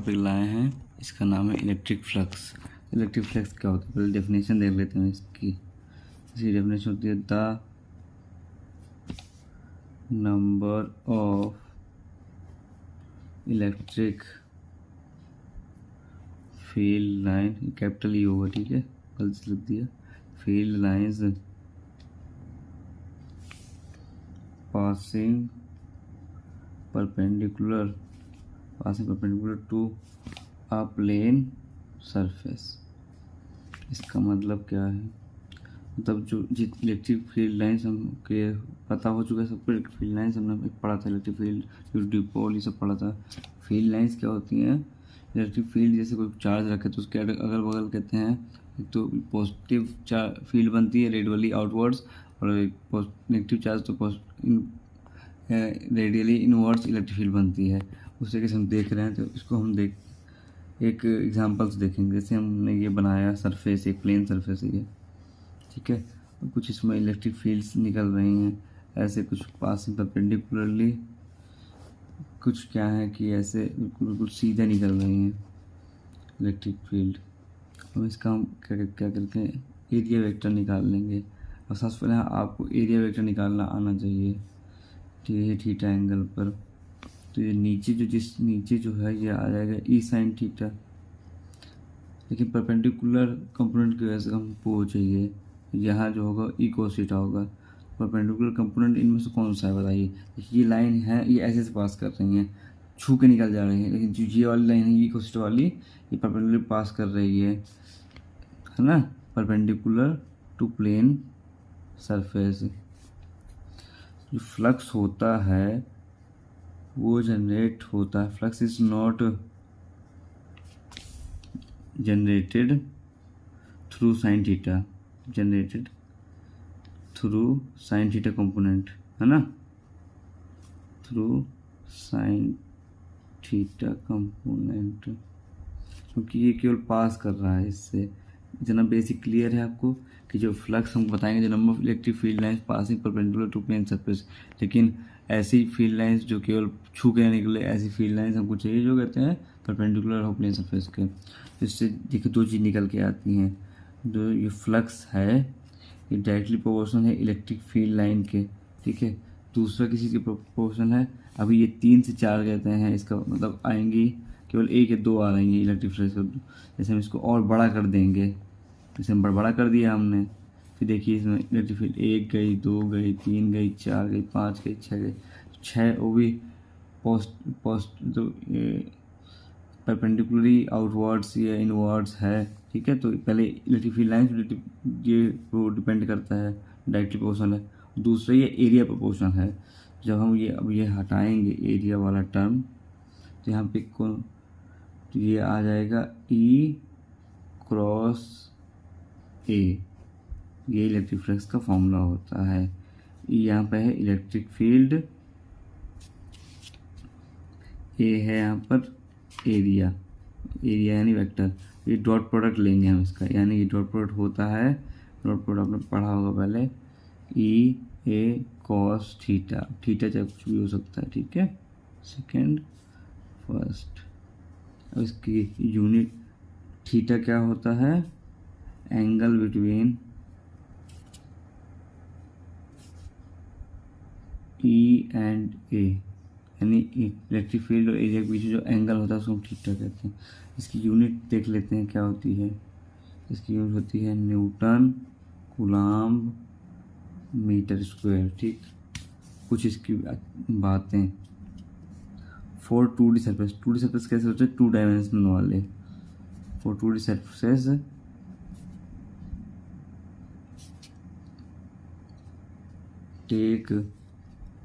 Topic लाए हैं, इसका नाम है इलेक्ट्रिक फ्लक्स। इलेक्ट्रिक फ्लक्स क्या होता है, पहले डेफिनेशन देख लेते हैं इसकी। इसकी डेफिनेशन होती है the number of electric field line, capital E होगा, ठीक है, गलती से लिख दिया, field lines passing perpendicular to a plane surface. इसका मतलब क्या है, मतलब जो इलेक्ट्रिक फील्ड लाइन्स हम के पता हो चुका है सबको। इलेक्ट्रिक फील्ड लाइन्स हमने पढ़ा था, इलेक्ट्रिक फील्ड डिपोल ये सब पढ़ा था। फील्ड लाइन्स क्या होती हैं, इलेक्ट्रिक फील्ड जैसे कोई चार्ज रखे तो उसके अगल बगल कहते हैं, एक तो पॉजिटिव फील्ड बनती है रेडियली आउटवर्ड्स, और नेगेटिव चार्ज तो रेडियली इनवर्ड्स इलेक्ट्रिक फील्ड बनती है। उसे कैसे हम देख रहे हैं, तो इसको हम एक एग्जांपल्स देखेंगे। जैसे हमने ये बनाया सरफेस, एक प्लेन सरफेस है ये, ठीक है, और कुछ इसमें इलेक्ट्रिक फील्ड्स निकल रही हैं, ऐसे कुछ पासिंग परपेंडिकुलरली, कुछ क्या है कि ऐसे बिल्कुल सीधे निकल रही हैं इलेक्ट्रिक फील्ड। अब इसका हम क्या करते हैं, एरिया वेक्टर निकाल लेंगे। और सबसे पहले आपको एरिया वेक्टर निकालना आना चाहिए, ठीक है, थीटा एंगल पर। तो ये नीचे जो है ये आ जाएगा ई साइन थीटा, लेकिन परपेंडिकुलर कंपोनेंट की वजह से हमको वो चाहिए, यहाँ जो होगा ई कोस थीटा होगा। परपेंडिकुलर कंपोनेंट इनमें से कौन सा है बताइए। ये लाइन है, ये ऐसे से पास कर रही हैं, छू के निकल जा रही है, लेकिन जो ये वाली लाइन है ई कोस थीटा वाली, ये परपेंडिकुलर पास कर रही है ना, परपेंडिकुलर टू प्लेन सरफेस। जो फ्लक्स होता है वो जनरेट होता है, flux is not generated through sine theta, generated through sine theta component, है ना, थ्रू साइन थीटा कंपोनेंट, क्योंकि ये केवल पास कर रहा है इससे। इतना बेसिक क्लियर है आपको कि जो फ्लक्स हम बताएंगे, जो number of electric field lines passing perpendicular to plane surface, लेकिन ऐसी फील्ड लाइंस जो केवल छू के निकले, ऐसी फील्ड लाइंस हमको चाहिए जो कहते हैं परपेंडिकुलर हो प्लेन सरफेस के। इससे देखिए दो चीज़ निकल के आती हैं, जो ये फ्लक्स है ये डायरेक्टली प्रोपोर्शनल है इलेक्ट्रिक फील्ड लाइन के, ठीक है। दूसरा किसी के प्रोपोर्शनल है, अभी ये 3 से 4 कहते हैं, इसका मतलब आएंगी केवल 1 या 2 आ रही हैं इलेक्ट्रिक फ्लक्स। जैसे हम इसको और बड़ा कर देंगे, जैसे हम बड़ा कर दिया हमने, फिर देखिए इसमें इलेक्ट्रिक फील्ड 1 गई, 2 गई, 3 गई, 4 गई, 5 गई, 6 गई, 6 वो भी पोस्ट तो परपेंडिकुलरली आउटवर्ड्स या इनवर्ड्स है, ठीक है। तो पहले इलेक्ट्रिक फील्ड लाइन ये वो डिपेंड करता है, डायरेक्टली प्रोपोर्शनल है। दूसरा ये एरिया प्रोपोर्शनल है। जब हम ये हटाएंगे एरिया वाला टर्म, तो यहाँ पे तो ये आ जाएगा ई क्रॉस ए, ये इलेक्ट्रिक फ्लक्स का फॉर्मूला होता है। यहाँ पे है इलेक्ट्रिक फील्ड, ए है यहाँ पर एरिया यानी वेक्टर, ये डॉट प्रोडक्ट लेंगे हम इसका, यानी ये डॉट प्रोडक्ट होता है, डॉट प्रोडक्ट आपने पढ़ा होगा पहले, ई ए कॉस थीटा, थीटा चाहे कुछ भी हो सकता है, ठीक है, सेकेंड फर्स्ट। अब इसकी यूनिट थीटा क्या होता है, एंगल बिटवीन ई एंड ए, यानी इलेक्ट्रिक फील्ड और एरिया के बीच जो एंगल होता है उसको हम थीटा कहते हैं। इसकी यूनिट देख लेते हैं क्या होती है। इसकी यूनिट होती है न्यूटन कूलम्ब मीटर स्क्वायर, ठीक। कुछ इसकी बातें, for 2D surface, 2D surface कैसे होते हैं, 2 डायमेंशनल वाले। For 2D surface take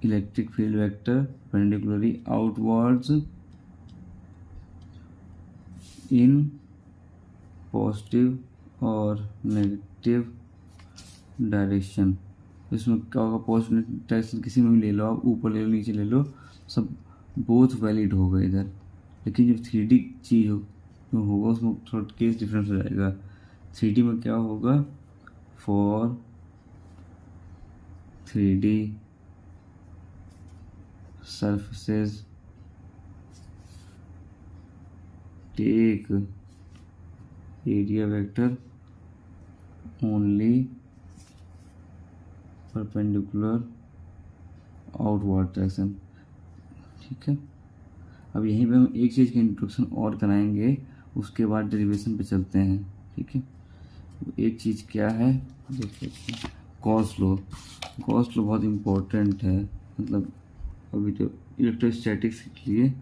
electric field vector perpendicularly outwards in positive और नेगेटिव डायरेक्शन। इसमें क्या होगा, पॉजिटिव डायरेक्शन किसी में भी ले लो आप, ऊपर ले लो नीचे ले लो, सब बोथ वैलिड होगा इधर। लेकिन जो 3D चीज़ होगा उसमें थोड़ा केस डिफरेंस हो जाएगा। 3D में क्या होगा, for 3D surfaces take area vector only perpendicular outward direction. ठीक है, अब यहीं पे हम एक चीज़ का इंट्रोडक्शन और कराएंगे, उसके बाद डेरिवेशन पे चलते हैं। ठीक है, एक चीज़ क्या है देख लेते हैं, गॉस लॉ। गॉस लॉ बहुत इम्पोर्टेंट है, मतलब अभी तो इलेक्ट्रोस्टैटिक्स के लिए,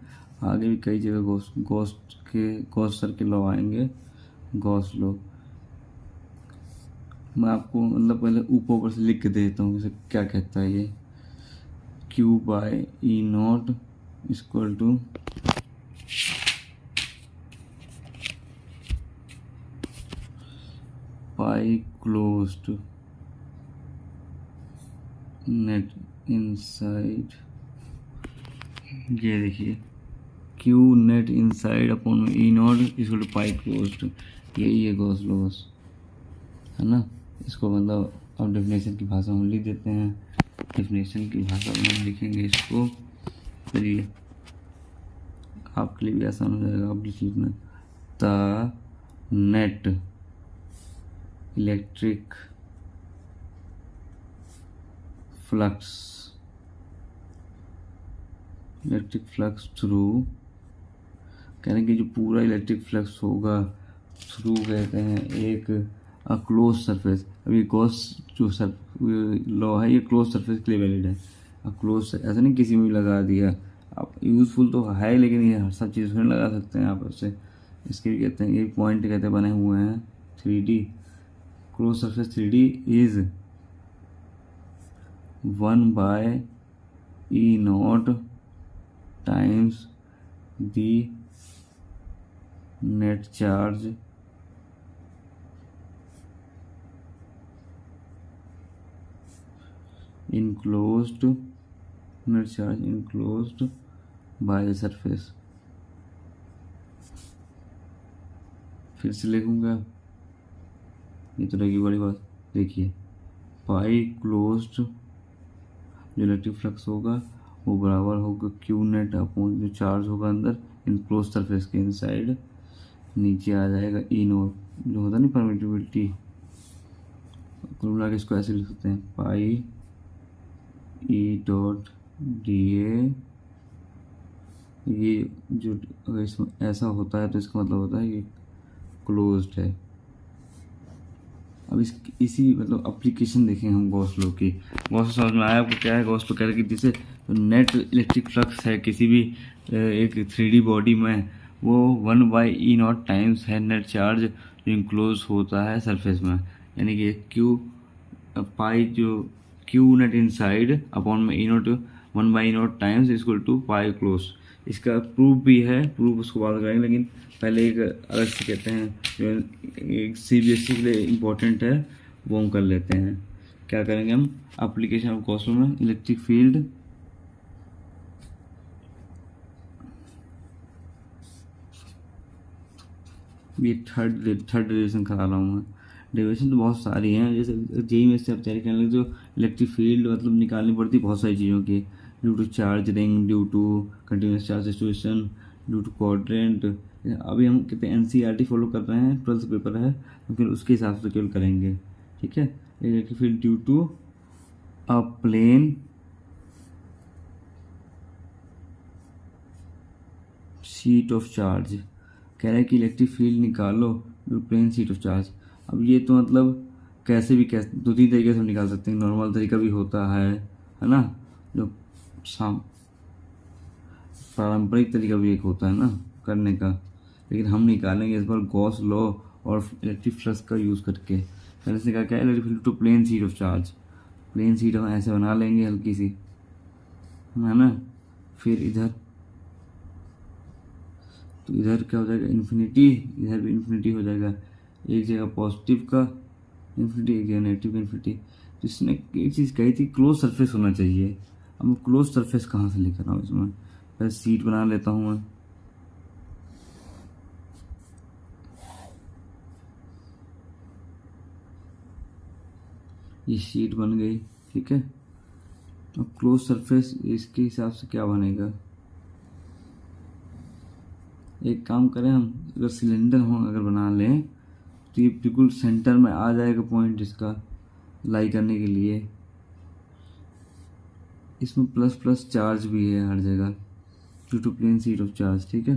आगे भी कई जगह गॉस सर के लॉ आएंगे। गॉस लॉ मैं आपको मतलब पहले ऊपर से लिख के देता हूँ जैसे क्या कहता है ये, Q by E naught equal to pi closed net inside, ये देखिए Q नेट इनसाइड अपॉन में E naught equal to pi closed, यही है गॉस लॉ बस, है ना। इसको मतलब अब डेफिनेशन की भाषा में लिख देते हैं, डेफिनेशन की भाषा में हम लिखेंगे इसको, फिर ये आपके लिए भी आसान हो जाएगा। आप लिख लेना, the net electric flux through, कहने कि जो पूरा इलेक्ट्रिक फ्लक्स होगा थ्रू कहते हैं एक क्लोज सरफेस। अभी गॉस जो लॉ है ये क्लोज सरफेस के लिए वैलिड है। अब क्लोज ऐसा नहीं किसी में भी लगा दिया, आप यूज़फुल तो है लेकिन ये हर सब चीज़ में लगा सकते हैं आप ऐसे। इसके भी कहते हैं ये पॉइंट कहते हैं बने हुए हैं 3D, close surface 3D is 1 by E not times the net charge enclosed net charge enclosed by the surface। फिर से लिखूंगा, ये तो रहेगी बड़ी बात। देखिए पाई क्लोज्ड जो इलेक्ट्रिक फ्लक्स होगा वो बराबर होगा क्यू नेट अपॉन जो चार्ज होगा अंदर इनक्लोज सरफेस के इनसाइड, नीचे आ जाएगा ई नोट जो होता नहीं परमिटिविटी, कुल मिला के इसको ऐसे लिख सकते हैं पाई ई डॉट डी ए। ये जो अगर इसमें ऐसा होता है तो इसका मतलब होता है कि क्लोज्ड है। अब इसी मतलब एप्लीकेशन देखें हम गॉस लॉ की। गॉस लॉ समझ में आया आपको क्या है? गॉस लॉ कह रहे कि जैसे नेट इलेक्ट्रिक फ्लक्स है किसी भी एक 3D बॉडी में, वो 1 बाई ई नॉट टाइम्स है नेट चार्ज जो इनक्लोज होता है सरफेस में, यानी कि क्यू पाई जो क्यू नेट इनसाइड अपॉन में E naught 1 by E not times equal to pi close. इसका प्रूफ भी है, प्रूफ उसको बाद करेंगे, लेकिन पहले एक अलग से कहते हैं जो एक CBSE के लिए इम्पोर्टेंट है वो हम कर लेते हैं। क्या करेंगे हम? एप्लीकेशन ऑफ गॉस लॉ में इलेक्ट्रिक फील्ड ये थर्ड डेरिवेशन करा रहा हूँ मैं। डेरिवेशन तो बहुत सारी हैं, जैसे जेई में से आप तैयारी करने लगे तो इलेक्ट्रिक फील्ड मतलब निकालनी पड़ती बहुत सारी चीज़ों की, due to charge ring, due to continuous charge situation, due to quadrant. अभी हम कहते हैं NCERT फॉलो कर रहे हैं, 12th पेपर है तो फिर उसके हिसाब से केवल करेंगे। ठीक है, electric field due to a plane sheet of charge. कह रहा है कि इलेक्ट्रिक फील्ड निकालो प्लेन शीट ऑफ चार्ज। अब ये तो मतलब कैसे 2-3 तरीके से हम निकाल सकते हैं। नॉर्मल तरीका भी होता है ना, जो पारंपरिक तरीका भी एक होता है ना करने का, लेकिन हम निकालेंगे इस बार गॉस लॉ और इलेक्ट्रिक फ्लक्स का यूज़ करके। पहले से क्या है, electric field to plane sheet of charge. Plane sheet हम ऐसे बना लेंगे हल्की सी, है ना। फिर इधर तो इधर क्या हो जाएगा इन्फिनिटी, इधर भी इन्फिनिटी हो जाएगा। एक जगह पॉजिटिव का इन्फिनिटी, एक जगह नेगेटिव इन्फिनिटी। तो इसने एक चीज़ कही थी क्लोज सरफेस होना चाहिए। अब मैं क्लोज सरफेस कहाँ से लेकर आऊँ? इसमें पहले सीट बना लेता हूँ मैं। ये शीट बन गई, ठीक है। अब क्लोज सरफेस इसके हिसाब से क्या बनेगा? एक काम करें हम, अगर सिलेंडर हो अगर बना लें तो ये बिल्कुल सेंटर में आ जाएगा पॉइंट इसका लाई करने के लिए। इसमें प्लस प्लस चार्ज भी है हर जगह due to plane sheet of charge, ठीक है।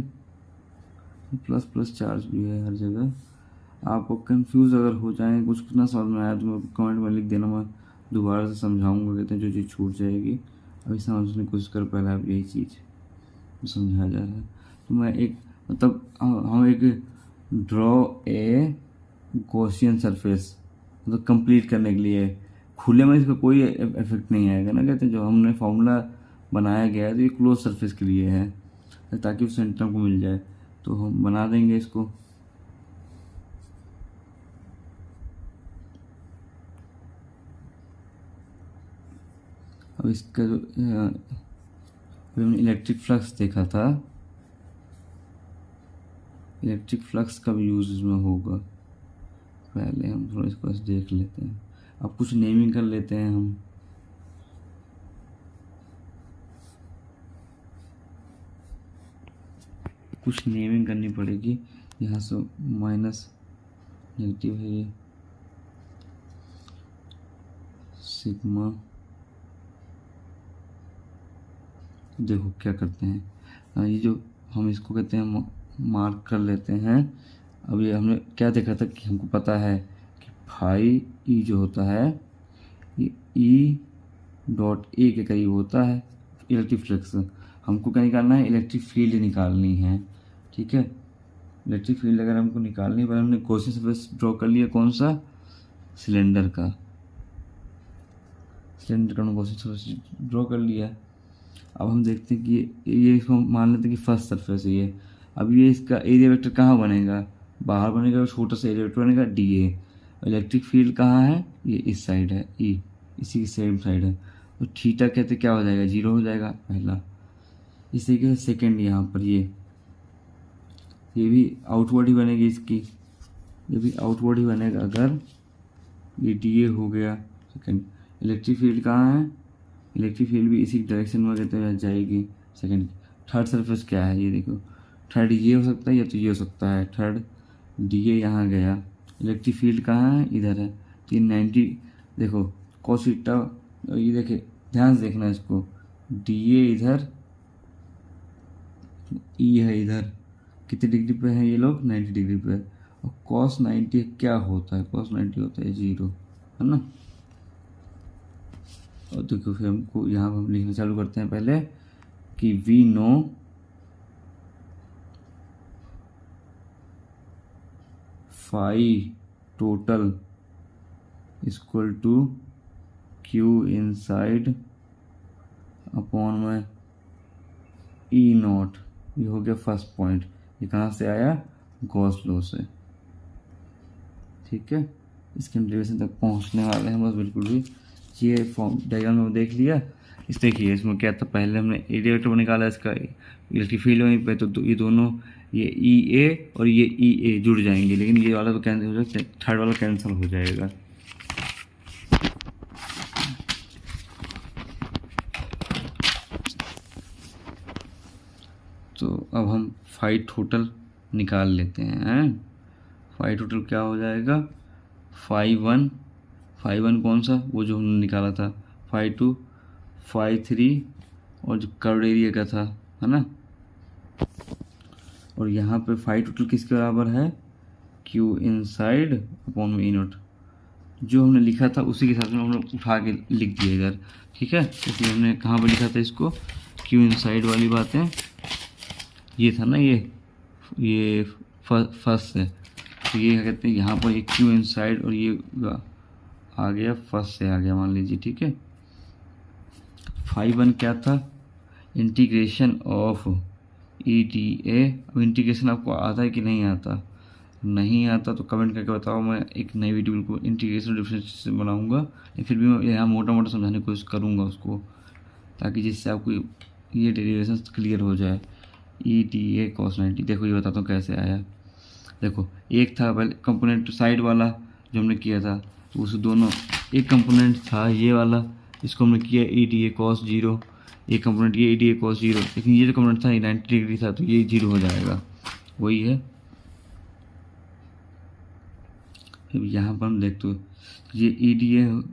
प्लस प्लस चार्ज भी है हर जगह। आप कंफ्यूज अगर हो जाए, कुछ ना समझ में आया तो कमेंट में लिख देना, मैं दोबारा से समझाऊंगा। कहते हैं जो चीज़ छूट जाएगी अभी समझने की कोशिश कर, पहले आप यही चीज़ समझाया जा रहा है। तो मैं एक मतलब हम एक ड्रॉ ए गॉसियन सरफेस मतलब कंप्लीट करने के लिए, खुले में इसका कोई इफेक्ट नहीं आएगा ना। कहते हैं जो हमने फॉर्मूला बनाया गया है तो ये क्लोज सरफेस के लिए है, ताकि उस सेंटर को मिल जाए। तो हम बना देंगे इसको। अब इसका जो हमने इलेक्ट्रिक फ्लक्स देखा था, इलेक्ट्रिक फ्लक्स का भी यूज इसमें होगा। पहले हम थोड़ा इसको देख लेते हैं। अब कुछ नेमिंग कर लेते हैं हम। कुछ नेमिंग करनी पड़ेगी। यहाँ से माइनस नेगेटिव है ये सिग्मा। देखो क्या करते हैं, ये जो हम इसको कहते हैं मार्क कर लेते हैं। अब ये हमने क्या देखा था कि हमको पता है कि फाई ई जो होता है ये ई डॉट ए के करीब होता है इलेक्ट्रिक फ्लक्स। हमको क्या निकालना है, इलेक्ट्रिक फील्ड निकालनी है, ठीक है। इलेक्ट्रिक फील्ड अगर हमको निकालनी है, पहले हमने गॉसियन सरफेस ड्रॉ कर लिया, कौन सा, सिलेंडर का। सिलेंडर का गॉसियन सरफेस ड्रॉ कर लिया। अब हम देखते हैं कि ये इसको मान लेते हैं कि फर्स्ट सरफेस है ये। अब ये इसका एरिया वेक्टर कहाँ बनेगा, बाहर बनेगा, छोटा सा एरिया वेक्टर बनेगा डी ए। इलेक्ट्रिक फील्ड कहाँ है, ये इस साइड है, ई इसी की सेम साइड है। तो थीटा कहते क्या हो जाएगा, 0 हो जाएगा पहला। इसी के सेकेंड यहाँ पर ये भी आउटवर्ड ही बनेगी इसकी, ये भी आउटवर्ड ही बनेगा अगर ये डी ए हो गया सेकेंड। इलेक्ट्रिक फील्ड कहाँ है, इलेक्ट्रिक फील्ड भी इसी डायरेक्शन में कहते हुए जाएगी सेकंड। थर्ड सरफेस क्या है, ये देखो, थर्ड ये हो सकता है या तो ये हो सकता है। थर्ड डी ए यहाँ गया, इलेक्ट्रिक फील्ड कहाँ है, इधर है। तो ये 90 देखो कॉस थीटा, ये देखे ध्यान से देखना इसको, डी ए इधर, ई है इधर। कितने डिग्री पे है ये लोग, 90 डिग्री पे। और कॉस 90 क्या होता है, कॉस 90 होता है 0, है ना। और देखो फिर हमको यहाँ हम लिखना चालू करते हैं पहले कि we know phi total equal to Q inside upon में ई नॉट। ये हो गया फर्स्ट पॉइंट। ये कहाँ से आया, गॉस लॉ से, ठीक है। इसके हम डेरिवेशन तक पहुँचने वाले हैं बस बिल्कुल भी। ये फॉर्म डायग्राम में देख लिया। इस देखिए इसमें क्या था, पहले हमने एरिया वेक्टर निकाला इसका इलेक्ट्रिक फील्ड वहीं पे, तो ये दोनों ये ई ए और ये ई ए जुड़ जाएंगे, लेकिन ये वाला तो कैंसिल हो जाएगा, थर्ड वाला कैंसिल हो जाएगा। तो अब हम फाई टोटल निकाल लेते हैं। फाई टोटल क्या हो जाएगा, फाई वन कौन सा, वो जो हमने निकाला था, फाई 2, फाई 3 और जो कर्व एरिया का था, है ना। और यहाँ पे फाई टोटल किसके बराबर है, क्यू इनसाइड अपॉन में ई नॉट। जो हमने लिखा था उसी के साथ में हमने उठा के लिख दिया इधर, ठीक है। इसलिए हमने कहाँ पर लिखा था इसको, क्यू इनसाइड वाली बातें, ये था ना, ये फर्स्ट है। तो ये क्या कहते हैं, यहाँ पर ये क्यू इनसाइड और ये आ गया फर्स्ट से आ गया मान लीजिए, ठीक है। फाई 1 क्या था, integration of E D A. अब इंटीग्रेशन आपको आता है कि नहीं आता, नहीं आता तो कमेंट करके बताओ। मैं एक नई वीडियो बिल्कुल इंटीग्रेशन डिफरेंस से बनाऊंगा, फिर भी मैं यहाँ मोटा मोटा समझाने की कोशिश करूँगा उसको, ताकि जिससे आपको ये डेरिवेशन क्लियर हो जाए। ई डी ए कॉस 90, देखो ये बताता हूँ कैसे आया। देखो एक था पहले कंपोनेंट साइड वाला जो हमने किया था, तो उस दोनों एक कंपोनेंट था ये वाला, इसको हमने किया ई डी ए कॉस 0, एक कंपोनेंट ये ई डी ए कॉस 0, लेकिन ये जो कंपोनेंट था 90 डिग्री था तो ये 0 हो जाएगा। वही है। फिर यहाँ पर हम देखते हो ये EDA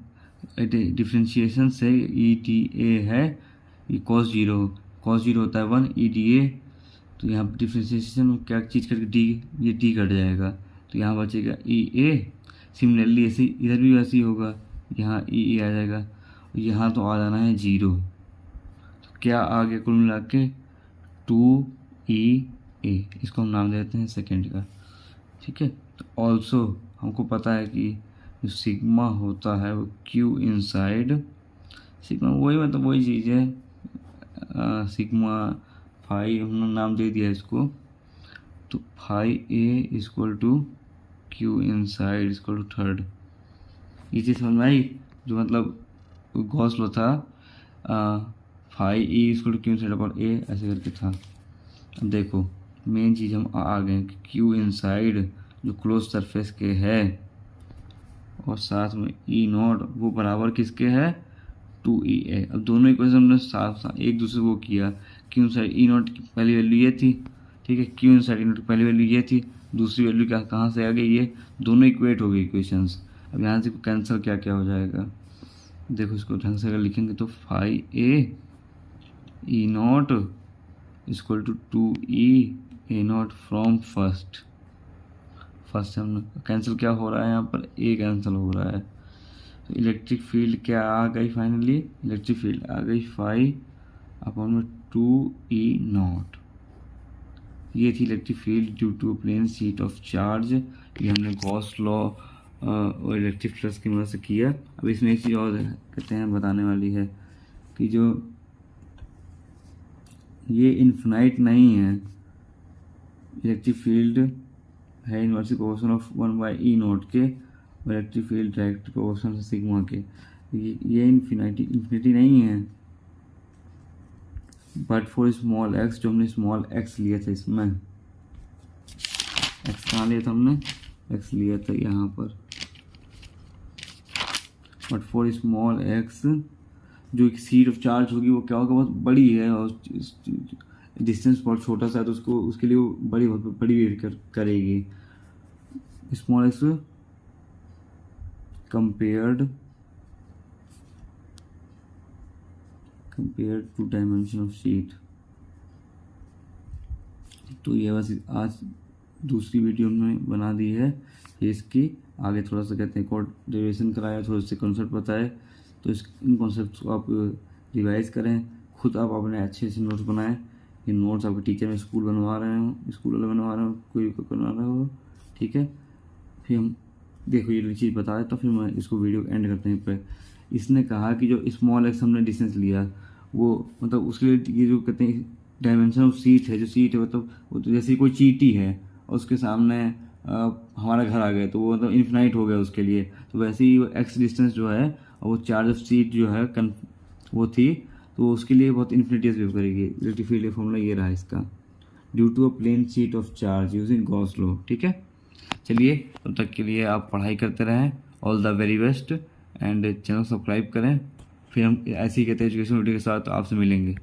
डिफ्रेंशिएशन से EDA है, ये cos 0 होता है 1 EDA। तो यहाँ पर डिफ्रेंशिएशन में क्या चीज़ करके डी, ये डी कट जाएगा तो यहाँ बचेगा EA। सिमिलरली ऐसे इधर भी वैसे ही होगा, यहाँ EA आ जाएगा, यहाँ तो आ जाना है 0। तो क्या आ गया कुल मिला के 2EA, इसको हम नाम देते हैं सेकेंड का। ठीक है, तो ऑल्सो हमको पता है कि जो सिग्मा होता है वो Q इनसाइड सिग्मा, वही मतलब वही चीज़ है। सिग्मा फाई हमने नाम दे दिया इसको, तो phi A equal to Q inside equal to third. ये चीज़ समझ में आई, जो मतलब गॉस लॉ था, phi E equal to Q inside upon A ऐसे करके था। अब देखो मेन चीज़ हम आ गए कि Q इनसाइड जो क्लोज सरफेस के है और साथ में E0 वो बराबर किसके है 2EA। अब दोनों इक्वेशन हमने साफ एक दूसरे को किया। Q इनसाइड E0 की पहली वैल्यू ये थी, ठीक है, Q इनसाइड E0 की पहली वैल्यू ये थी, दूसरी वैल्यू क्या कहाँ से आ गई, ये दोनों इक्वेट हो गई इक्वेशंस। अब यहाँ से कैंसिल क्या क्या हो जाएगा, देखो इसको ढंग से अगर लिखेंगे तो phi A E0 equal to 2EA0 from first से हम कैंसिल क्या हो रहा है, यहाँ पर A कैंसिल हो रहा है। तो इलेक्ट्रिक फील्ड क्या आ गई फाइनली, इलेक्ट्रिक फील्ड आ गई फाई अपॉन में 2E0। ये थी electric field due to plane sheet of charge. ये हमने गॉस लॉ और इलेक्ट्रिक फ्लक्स की मदद से किया। अब इसमें एक चीज़ और कहते हैं बताने वाली है कि जो ये इन्फिनाइट नहीं है, इलेक्ट्रिक फील्ड है इनवर्सली प्रोपोर्शनल ऑफ 1/E0 के, और इलेक्ट्रिक फील्ड डायरेक्ट प्रोपोर्शनल से सिग्मा के। ये इन्फिनिटी नहीं है, बट फॉर स्मॉल x, जो हमने स्मॉल x लिया था, इसमें x कहाँ लिया था हमने, x लिया था यहाँ पर, बट फॉर स्मॉल x जो एक सीट ऑफ चार्ज होगी वो क्या होगा, बहुत बड़ी है और डिस्टेंस बहुत छोटा सा है, तो उसको उसके लिए वो बहुत बड़ी वेट करेगी। Small x compared to dimension of sheet. तो ये बस आज दूसरी वीडियो हमने बना दी है इसकी। आगे थोड़ा सा कहते हैं और डेरिवेशन कराया, थोड़े से कॉन्सेप्ट बताए, तो इन कॉन्सेप्ट को आप रिवाइज करें, खुद आप अपने अच्छे से नोट्स बनाएं। ये नोट्स आपके टीचर में स्कूल वाले बनवा रहे हो, कोई बना रहा हो, ठीक है। फिर हम देखो ये चीज़ बताया, तो फिर मैं इसको वीडियो एंड करते हैं पे। इसने कहा कि जो स्मॉल एक्स हमने डिस्टेंस लिया वो मतलब उसके लिए ये जो कहते हैं डायमेंशन ऑफ सीट है, जो सीट है मतलब वो तो जैसे कोई चीटी है और उसके सामने हमारा घर आ गया, तो वो मतलब इन्फिनाइट हो गया उसके लिए। तो वैसे ही एक्स डिस्टेंस जो है और वो चार्ज ऑफ सीट जो है वो थी, तो उसके लिए बहुत इन्फिनिटीज बिहेव करेगी। इलेक्ट्रिक फील्ड फॉर्मूला ये रहा इसका, due to a plane sheet of charge using Gauss law. ठीक है, चलिए तब तक के लिए आप पढ़ाई करते रहें। All the very best, and channel subscribe करें। फिर हम ऐसी कहते हैं एजुकेशन वीडियो के साथ आपसे मिलेंगे।